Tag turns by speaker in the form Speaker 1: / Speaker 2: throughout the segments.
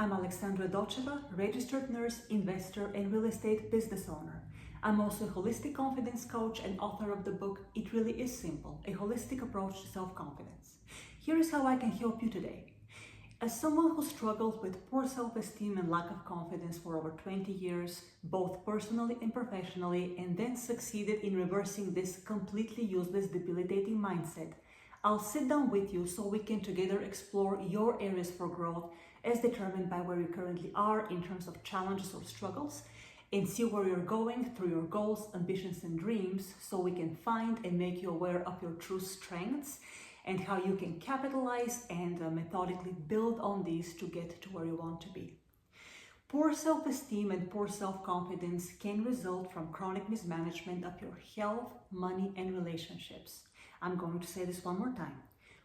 Speaker 1: I'm Alexandra Docheva, registered nurse, investor, and real estate business owner. I'm also a holistic confidence coach and author of the book, It Really Is Simple, A Holistic Approach to Self-Confidence. Here is how I can help you today. As someone who struggled with poor self-esteem and lack of confidence for over 20 years, both personally and professionally, and then succeeded in reversing this completely useless, debilitating mindset, I'll sit down with you so we can together explore your areas for growth as determined by where you currently are in terms of challenges or struggles, and see where you're going through your goals, ambitions, and dreams so we can find and make you aware of your true strengths and how you can capitalize and methodically build on these to get to where you want to be. Poor self-esteem and poor self-confidence can result from chronic mismanagement of your health, money, and relationships. I'm going to say this one more time.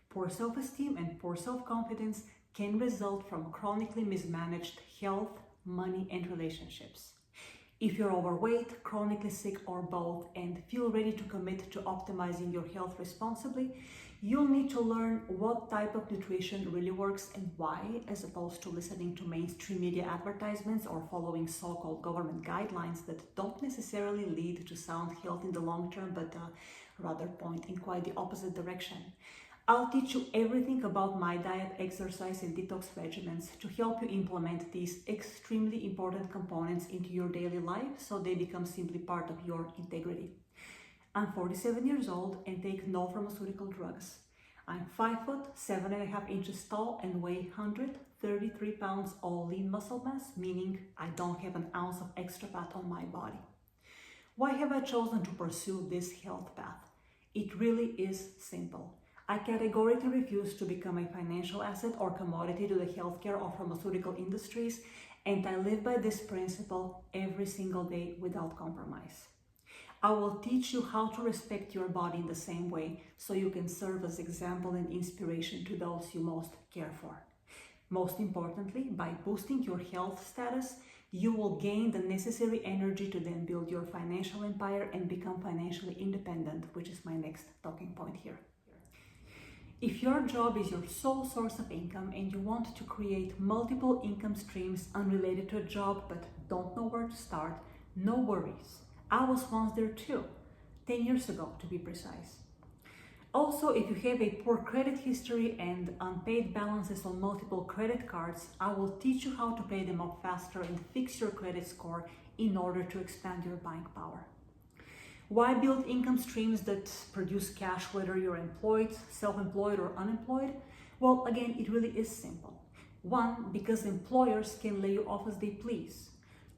Speaker 1: Poor self-esteem and poor self-confidence can result from chronically mismanaged health, money, and relationships. If you're overweight, chronically sick, or both, and feel ready to commit to optimizing your health responsibly, you'll need to learn what type of nutrition really works and why, as opposed to listening to mainstream media advertisements or following so-called government guidelines that don't necessarily lead to sound health in the long term, but rather point in quite the opposite direction. I'll teach you everything about my diet, exercise, and detox regimens to help you implement these extremely important components into your daily life so they become simply part of your integrity. I'm 47 years old and take no pharmaceutical drugs. I'm 5 foot, 7.5 inches tall and weigh 133 pounds all lean muscle mass, meaning I don't have an ounce of extra fat on my body. Why have I chosen to pursue this health path? It really is simple. I categorically refuse to become a financial asset or commodity to the healthcare or pharmaceutical industries, and I live by this principle every single day without compromise. I will teach you how to respect your body in the same way so you can serve as example and inspiration to those you most care for. Most importantly, by boosting your health status, you will gain the necessary energy to then build your financial empire and become financially independent, which is my next talking point here. If your job is your sole source of income and you want to create multiple income streams unrelated to a job but don't know where to start, no worries. I was once there too, 10 years ago to be precise. Also, if you have a poor credit history and unpaid balances on multiple credit cards, I will teach you how to pay them off faster and fix your credit score in order to expand your buying power. Why build income streams that produce cash whether you're employed, self-employed, or unemployed? Well, again, it really is simple. 1, because employers can lay you off as they please.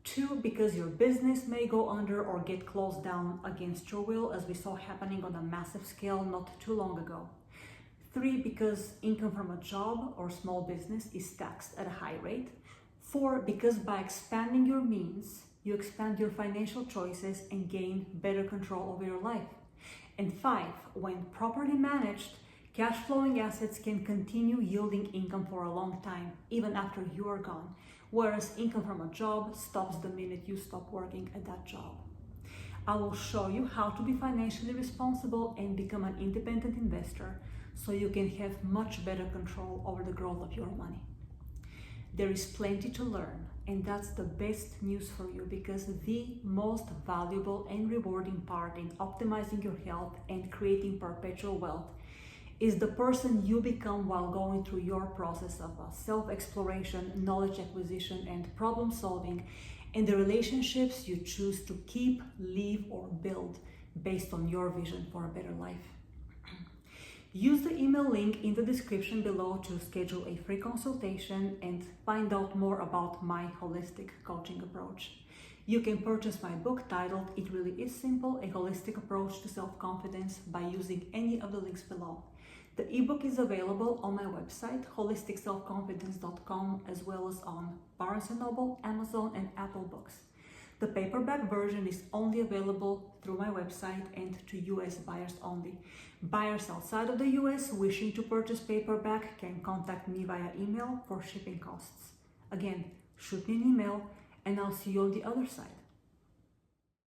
Speaker 1: 2, because your business may go under or get closed down against your will, as we saw happening on a massive scale not too long ago. 3, because income from a job or small business is taxed at a high rate. 4, because by expanding your means, you expand your financial choices and gain better control over your life. And 5, when properly managed, cash flowing assets can continue yielding income for a long time, even after you are gone, whereas income from a job stops the minute you stop working at that job. I will show you how to be financially responsible and become an independent investor so you can have much better control over the growth of your money. There is plenty to learn, and that's the best news for you because the most valuable and rewarding part in optimizing your health and creating perpetual wealth is the person you become while going through your process of self-exploration, knowledge acquisition, and problem solving, and the relationships you choose to keep, leave, or build based on your vision for a better life. Use the email link in the description below to schedule a free consultation and find out more about my holistic coaching approach. You can purchase my book titled It Really Is Simple, A Holistic Approach to Self-Confidence by using any of the links below. The ebook is available on my website, holisticselfconfidence.com, as well as on Barnes & Noble, Amazon, and Apple Books. The paperback version is only available through my website and to US buyers only. Buyers outside of the US wishing to purchase paperback can contact me via email for shipping costs. Again, shoot me an email and I'll see you on the other side.